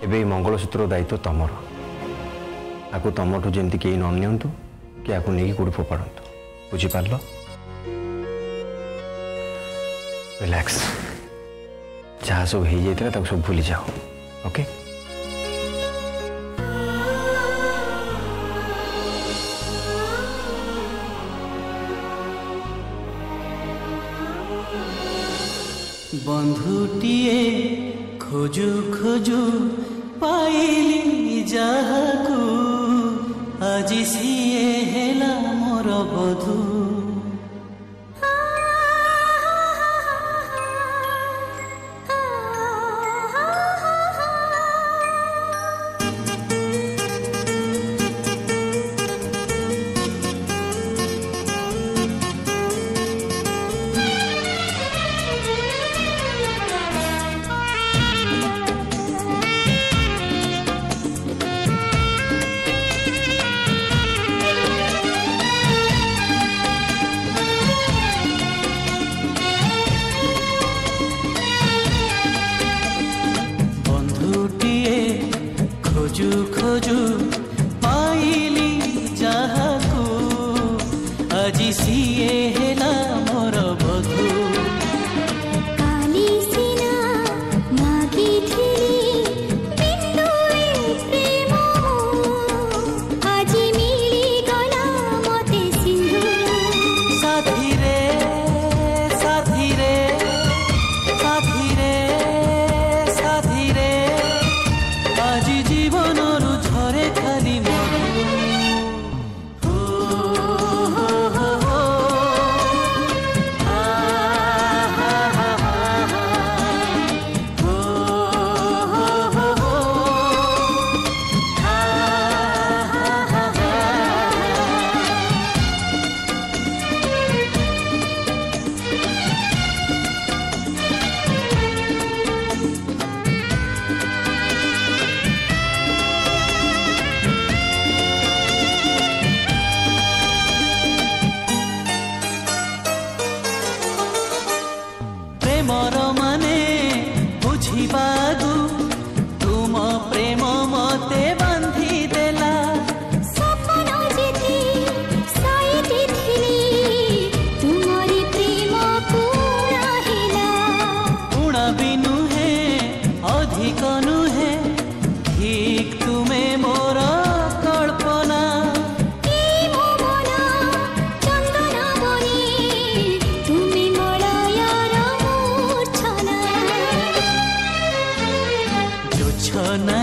एबे मंगलसूत्र दायित्व तमर आपको तुमठू जमी कहीं न नियंतु कि आपको नहीं कौट फोपाड़ू बुझीपार रिलैक्स जहाँ सब हो जाता सब भूली जाओ ओके बंधुटिए खोजु खोजु पाइली जाहाकू आज सीए हेला मोर बधू खोजु खोजु पाइली जाहाकू आज सीए हेला मोर बधू प्रेमर माने बुझिबागु तुम प्रेम मते बांधी देला सपन जेथि साइति थिली तुमरी प्रेम पूरा हिला गुणा बिनु है अधिक नुहे ठीक तुमे मोर कल्पना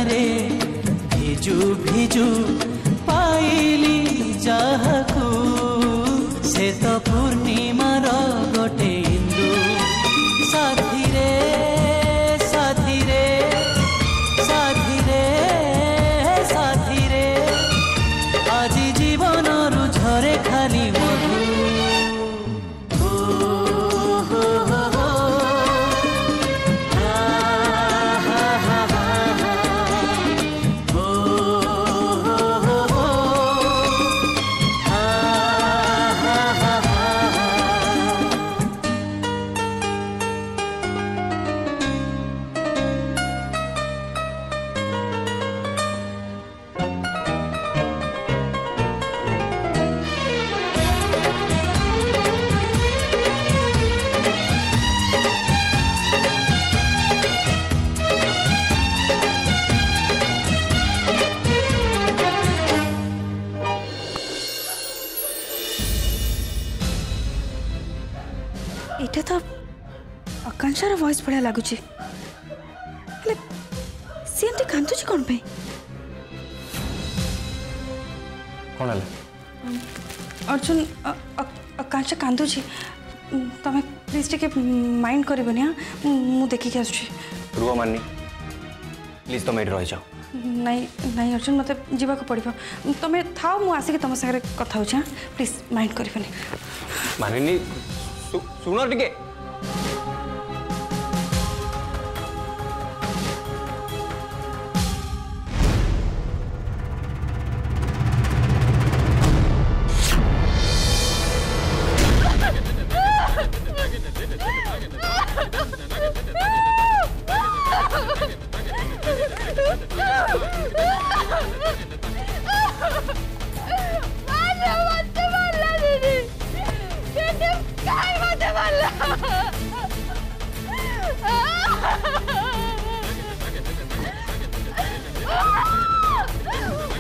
रे भिजु भिजु पाइली जाहाकू से तो पूर्णिमार गोटे इंदु साथी रे साथी रे साथी रे साथी रे आज जीवन रु झरे खाली मधु एटा तो आकांक्षार वॉइस बढ़िया लगुच सी एमती कांदुची कौन पे कौन है अर्जुन आकांक्षा कांदुची तमें प्लीज टे माइंड करबनी हाँ मु देखिक आसुची रुआ मानी प्लीज तुम ये रही जाओ नहीं नहीं अर्जुन मत जावाक पड़ो तुम्हें थाओ मु आसिक तुम सागर कथा हाँ प्लीज माइंड करबनी मानिनी सुनो टिके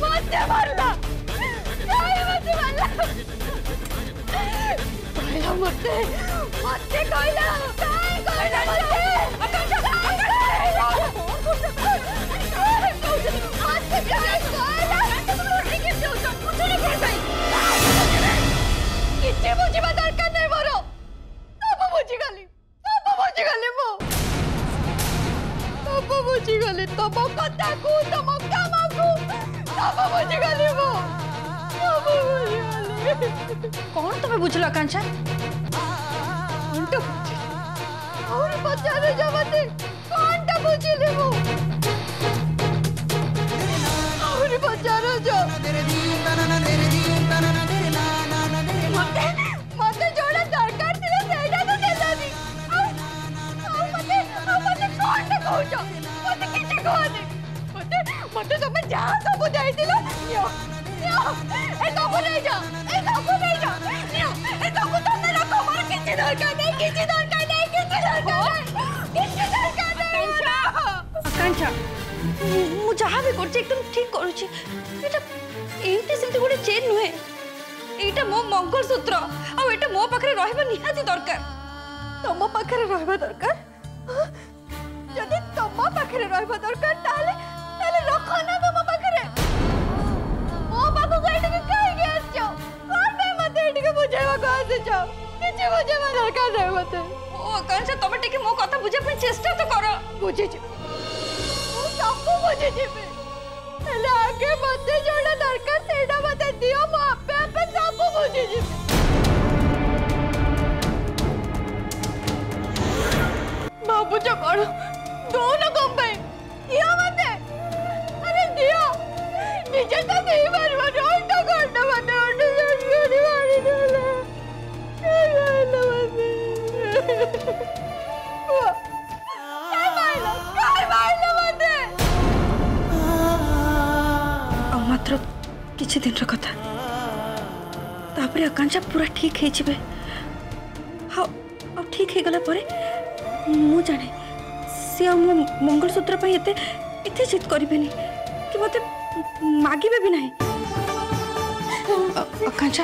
मते मारला काय मते मारला कहला मते मते कहला काय कहला मते आकांक्षा मते काय कहला तुमरी के जाऊ तो कुछ नहीं कर पाई किछे बुझिबा दरकार नहीं मोर सब बुझी गली मो सब बुझी गली तम कथा को तम काम को सब बुझी गली मो सब बुझी गली कौन तुम्हें बुझल आकांक्षा उल्टा और बचारे जमते कौनटा बुझिले मो और बचारो जो मते मते जोड़ा दरकार थिले सेटा तो देलानी मते कौनटा कहूचो मते किछि कहनी मते तमे जा सब जाइतिलो नियो ए सब ले जा नियो ए सब तने रखो मोर किछि दरकार नहीं आकांक्षा मु जहाँ भी कर एकदम ठीक करुची एमती सेमती गोटे चेन नुहे एटा मो मंगलसूत्र आ एटा मो पाखरे रहबा निहाती दरकार तम पाखरे रहबा दरकार जदि तम पाखरे रहबा दरकार ताले ताले रखो ना तम पाखरे मो पाखो गाइड के काहे गैस जाओ और मैं मते एटी के बुझावा कहां जाओ किछि बुझावा दरकार नहीं मते ओ आकांक्षा तमे टिके मो कथा बुझे पर चेष्टा तो करो बुझे छी मो सब बुझे छी हेले आगे मते जोड़ा दरकार सेडा मते दियो मो आपे आपे सब बुझे छी बाबू जो करो दोनों कम भाई दियो मते अरे दियो निजे तो नहीं मारवा उल्टा करना मते उल्टा मारी देला मात्र किछि दिन कथा तापरे आकांक्षा पूरा ठीक है जिबे हाँ अब ठीक है गला परे मु जाने से मो मंगलसूत्र पे एते एते जिद करिबेनी कि मते मागिबे भी नहीं आकांक्षा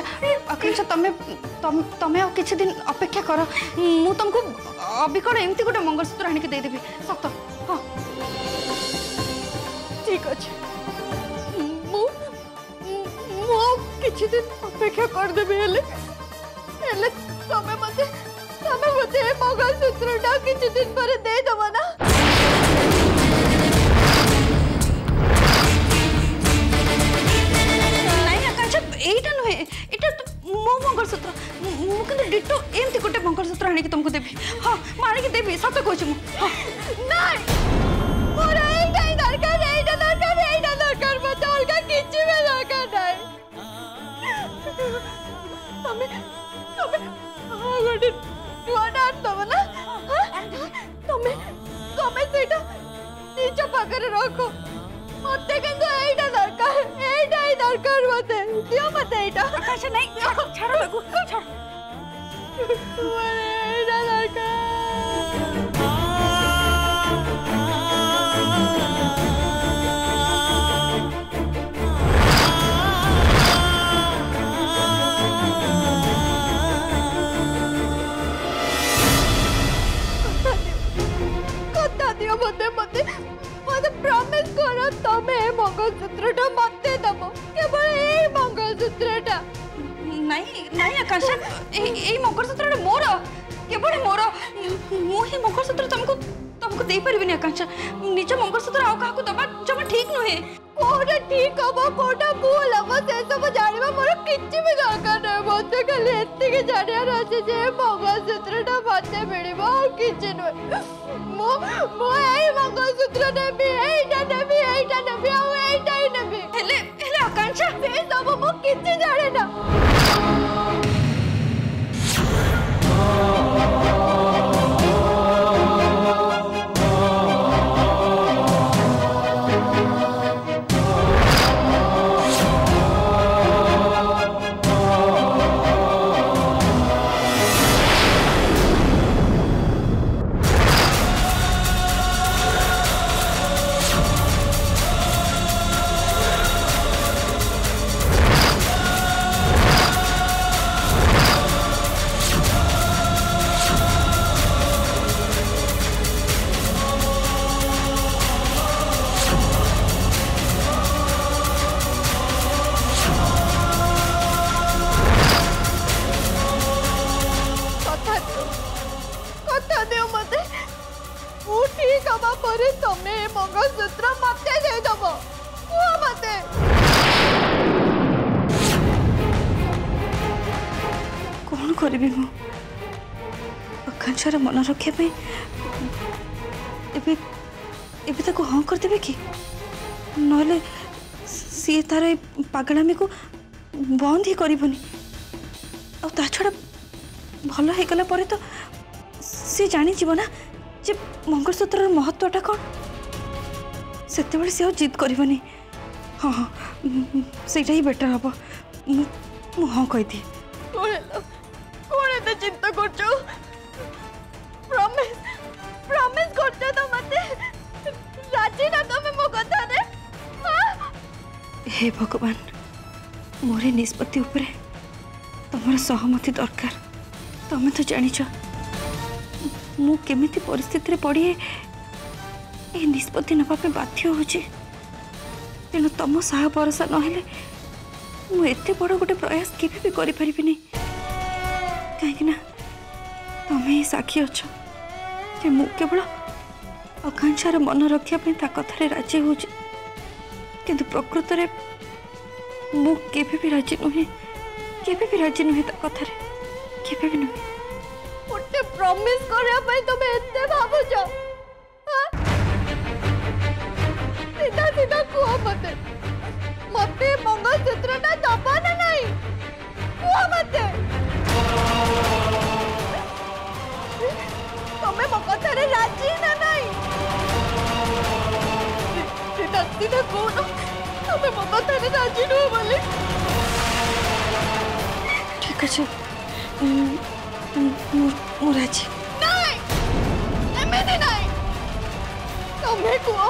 आकांक्षा तमे और किछि दिन अपेक्षा करो मु तुमको अबिकड़ एमती गोटे मंगलसूत्र आनी के दे देबी सत हाँ ठीक अच्छे किछि दिन अपेक्षा कर देबे हेले तमे मते मंगलसूत्र डा किछि दिन पर दे दबो ना नहीं आकांक्षा एटा नुहे एटा मो मंगलसूत्र मु किंतु डिटो एमती गोटे मंगलसूत्र आनी के तुमको देबी हाँ मानी के देबी सत कहछि मु हाँ नहीं मोर एटा दरकार मते अलगा किछि भी दरकार नहीं तमे गोटे नुआटा दब ना तमे सेटा निज पाखरे रखो मते किंतु एटा दरकार मते दियो मते एटा आकांक्षा नहीं छाड़ो लगू छाड़ एटा दरकार मते प्रॉमिस करो तमे मंगलसूत्रटा मते दबो केवल ए मंगलसूत्रटा नहीं आकांक्षा ए मंगलसूत्र मोर केवल मोर मु ही मंगलसूत्र तुमको दे परिबिनी आकांक्षा निज मंगलसूत्र आ काहा को दबा जब ठीक नुहे कोटा ठीक हबो कोटा भूल हबो से सब जानिबा मोर किछि भी दरकार नै मते खाली एत्ते के जानिया रहছে जे मंगलसूत्रटा मते मिलिबो और किछि नै मो एई मंगलसूत्र नेबी एइटा नेबी आ एइटा ही नेबी हेले आकांक्षा से सब मो किछि जाने ना कथा दियो मते मु ठीक हवा परे तमे मंगलसूत्र मते दे दबो ओ मते कौन करिबी मु आकांक्षार मन रखिया पे एबे एबे ताको हाँ कर देबे कि नले सी तार पागलामी को बंद ही करबनी आ ता छड़ा भल हो गला परे तो सी जानी जीव ना जे मंगलसूत्र महत्वटा कौन सेते बळे से जिद करबनी हाँ हाँ सेटा ही बेटर हबो मु हाँ कहि दी कोण एते चिंता करछो प्रॉमिस प्रॉमिस करछो तो मते राजी ना तमे मो कथा रे हे भगवान मोरे निष्पत्ति उपरे तमर सहमति दरकार तमे तो जानिछ मु केमिति परिस्थिति रे पड़ी ए निष्पत्ति नबा पे बाध्य होछि तेणु तम साह भरोसा नहेले मु एते बड़ गोटे प्रयास केबे भी करि परिबिनी काहेकि ना तमे ही साक्षी अछ जे मु केवल आकांक्षार मन रखिया पे ता कथारे राजी होछि किंतु प्रकृत रे मु केबे भी राजी नुहे ता कथारे केबे भी नुहे उठे प्रॉमिस करया पई तमे एते भाबो छ सीधा सीधा कुआ मते मते मंगलसूत्र ना दबा ना नहीं कुआ मते तमे मो कथा रे राजी ना नहीं सीधा सीधा कोन तमे मो कथा रे राजी नो बोले ठीक अछि मु राजी नहीं एमेने नहीं तमे कुआ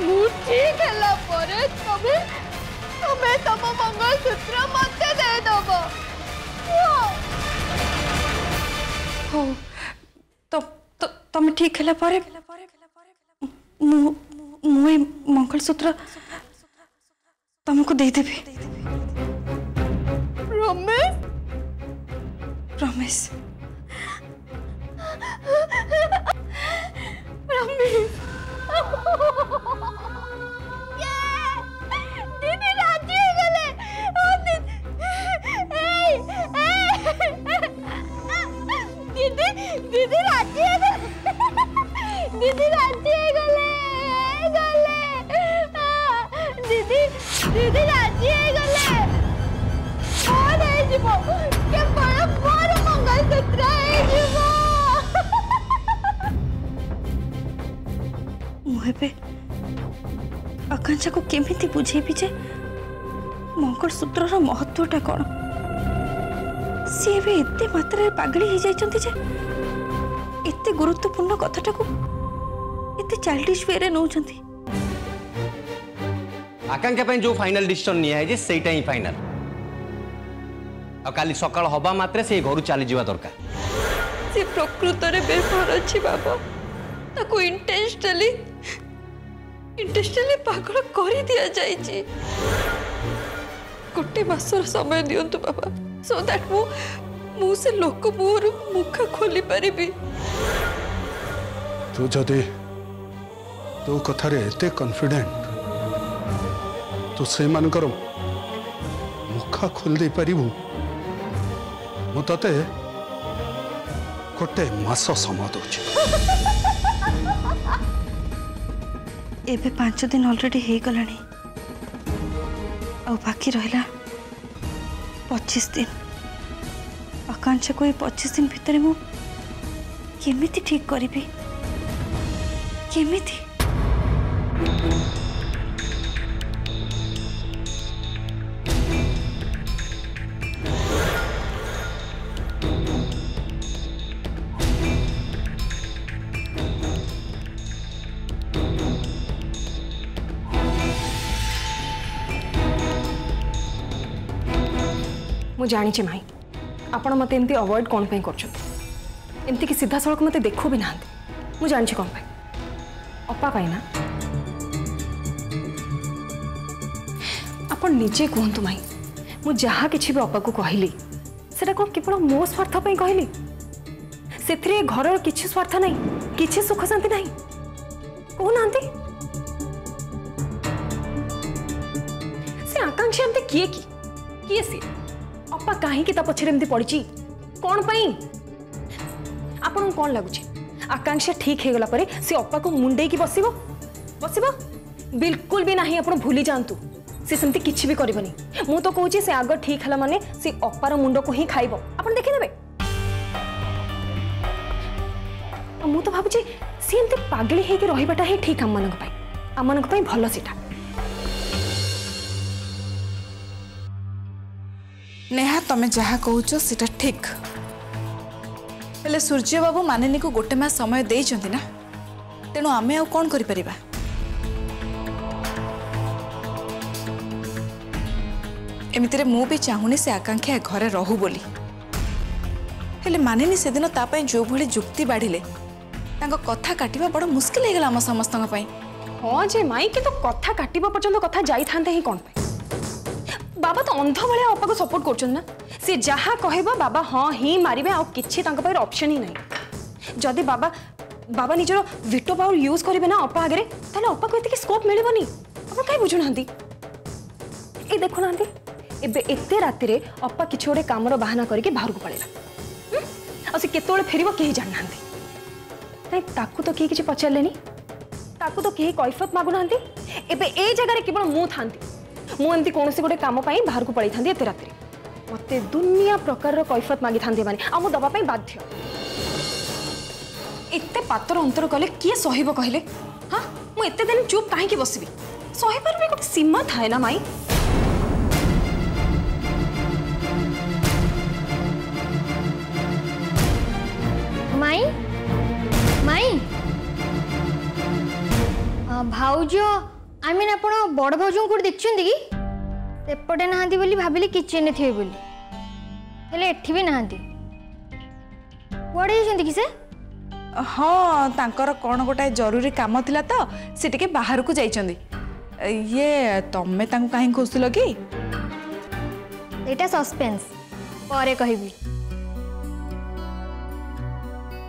मु ठीक हला परे तमे तमे तम मंगलसूत्र मते दे दबो हो तो तमे ठीक हला परे मु मंगलसूत्र तुमको दे देबे प्रॉमिस प्रॉमिस दीदी राजी गले दीदी दीदी राजी दीदी राजी गले दीदी दीदी राजी गले और है जीवो के बड़ा बड़ा मंगलसूत्र है जीवो मुहे आकांक्षा को केमिति बुझेबी जे मंगलसूत्र महत्वटा कौन सी एते मात्रा पागली हो जाइछंती जे एते गुरुत्वपूर्ण कथाटा को एते चाइल्डिश वे रे नौछंती आकांक्षा पे जो फाइनल डिसीजन निया है जे सेटा ही फाइनल आ काली सकाळ हबा मात्रे से घर चली जीवा दरकार से प्रकृत रे बेफर अछि बाबा ताको इंटेंशनली पागल कर दिया जाइए गोटे मासर समय दियंतु बाबा सो दैट मु से लोक मुहर मुख खोली पारि तू जदि तो कथार एते कॉन्फिडेंट तो से मानकर मुखा खोल दे पारिबु मु तते गोटे मास समय दूची एबे 5 दिन ऑलरेडी हे गलानी आ बाकी रहिला 25 दिन आकांक्षा को 25 दिन भितर मु केमिति ठीक करिबी केमिति मु जानी माई आपण मत एमती अवॉइड कौन पे करमती कि सीधा सड़क मत देखु भी ना मु जानी कौन पे अपा पाई ना आपण निजे कहतु माई मु जहाँ किसी भी अपा को कहली सेटा कौन केवल मो स्वार्थ कहली से घर किसी स्वार्थ नहीं, किसी सुख शांति नहीं कहना से आकांक्षा एमती किए सी अपा कहीं पछरे एमती पड़ी कौन पाई आपन कौन लगुच आकांक्षा ठीक हो गला परे से अपा को मुंडे की बसिबो बिल्कुल भी नहीं। आप भूली जातु से सेमती किछि भी करबनी। मु तो कहूँ से आग ठीक है माने से अपार मुंड को ही खाइब आप देखिदेवे। मु तो भावुची सी एमती पागली होकर रहीबाटा ही ठीक आम भल सीटा। नेहा तमें जहाँ कहूच सीटा ठीक हेले सूर्य बाबू मानिनी को गोटे मास समय देइछंती ना तेणु आमे आ कौन करि परिबा। एमितिरे मु भी चाहूनी से आकांक्षा घरे रहू बोली हेले मानिनी से दिन तापाई जो भली जुक्ति बाढ़िले तांको कथा काटिबा बड़ मुश्किल हो गला हम समस्तंग पई। हाँ जे माई कि तो कथा काटिबा पर्यंत कथा जाई थांते ही कोन पे बाबा तो अंध भाया अपा को सपोर्ट करछन ना से जहाँ कहबा बाबा हाँ ही मारिबे आ किछि तांको पाखरे ऑप्शन ही नहीं। जदि बाबा निजर विटो पावर यूज करेंगे ना अपा आगे ताले अपा को एतिकी स्कोप मिलबनी। आप कहीं बुझुना ए देखुना एबे एते राति रे अपा किछि गोटे कामर बहाना करके बाहर को पळेला आ से केतोळे फेरिबो केही जान नांती नहीं ताकू तो किछि पचारलेनी ताकू तो केही कैफत मागु नांती। एबे ए जगह रे केवल मु थांती मु एमती कोनोसी गोटे काम पई बाहर को पळै थांती एते राति रे मते दुनिया प्रकार कैफत मागी थांती माने आ मु दबा पई बाध्य। एते पातर अंतर कले किए सहिब कहले हाँ मु एते दिन चुप काहे की बसबी सहिबार में गोटे सीमा थाए ना माई। माई माई भाउज आई मीन आप बड़ भाउज को देखुं कि सेपटे नहांती बोली भाविली किचन थे बोली हेले एठी भी नहांती कुआड़े जाइछंती कि से। हाँ तांकर कौन गोटाए जरूरी काम थिला तो से टिके बाहर को जाइछंती। ये तमे तांको काहे खोसुल कि एटा सस्पेंस परे कहबी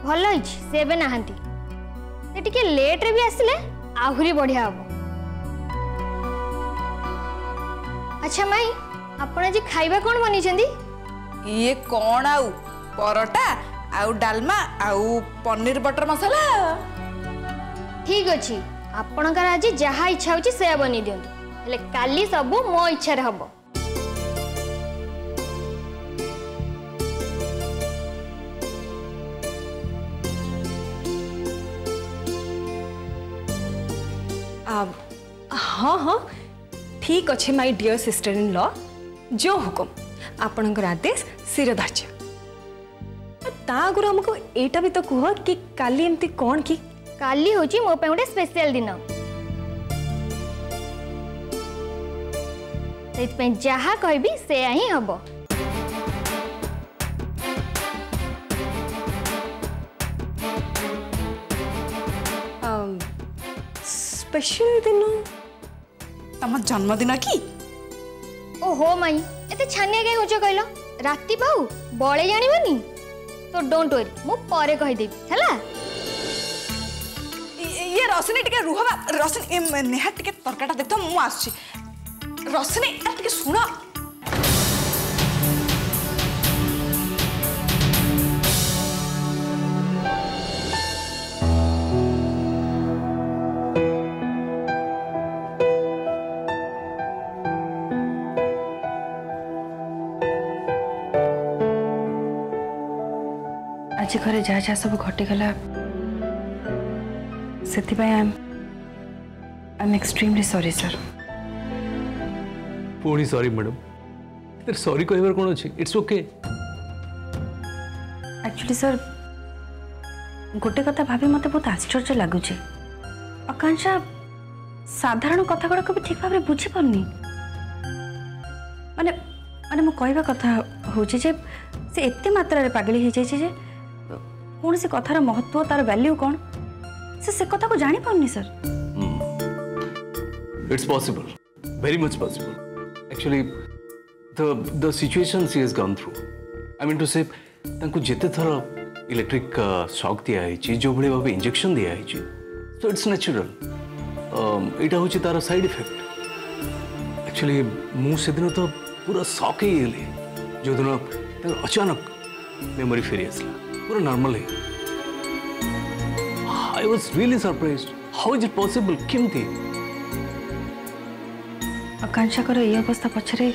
भल होइछ से बे नहांती से टिके लेट रे भी आसिले आहुरी बढ़िया हबो। अच्छा माई आपण आज खाइबा कोन बनी छंदी ये कौन आउ परोटा आउ डालमा आउ पनीर बटर मसाला ठीक अछि आपणकर आज जहाँ इच्छा होची से बनी दियंतु हेले काली सब मो इच्छा रे हबो। हाँ हाँ ठीक अच्छे my dear sister in law जो हुकुम आपणकर आदेश शिरधार्य। आगुरी हमको एटा भी तो कह कि काली एमती कौन कि काली होची मो पे गोटे स्पेशल दिन से जहाँ कहबी से ही हबो। स्पेशल दिन तम जन्मदिन कि ओहो माई एते छानिया के होचो कहलो राती बाऊ बळे जानिबनी तो डोंट वरी मु परे कहि देबी हला। ये रसनी टिके रुहबा रसनी नेहा टिके तरकाटा देखतो मु आछी रसनी टिके सुना आज घरे जहाँ जहाँ सब घटीगला से I am extremely sorry sir. पुणी सॉरी मैडम सॉरी कहबार कौन अच्छे इट्स ओके। एक्चुअली सर गोटे कथा भाभी मत बहुत आश्चर्य लगुच आकांक्षा साधारण कथा गुड़ाक भी ठीक भाव में बुझी पारनी माने माने मो कहबा कथा होचे जे से एते मात्रा रे पागली हो जाए कौन से कथार महत्व तार वैल्यू कौन से कथा को जानी पारनी sir. It's possible very much possible actually the situation she has gone through I mean to say तांको जेते थर इलेक्ट्रिक शॉक दिया है जो भाई भाव इंजेक्शन दिया है सो इट्स नेचुरल यहाँ हूँ तार साइड इफेक्ट एक्चुअली मुझे दिन तो पूरा शॉक ही गली जो दिन अचानक मेमोरी फेरी आसला पूरा नॉर्मल है I was really surprised how is it possible केमती आकांक्षा ये अवस्था पछरे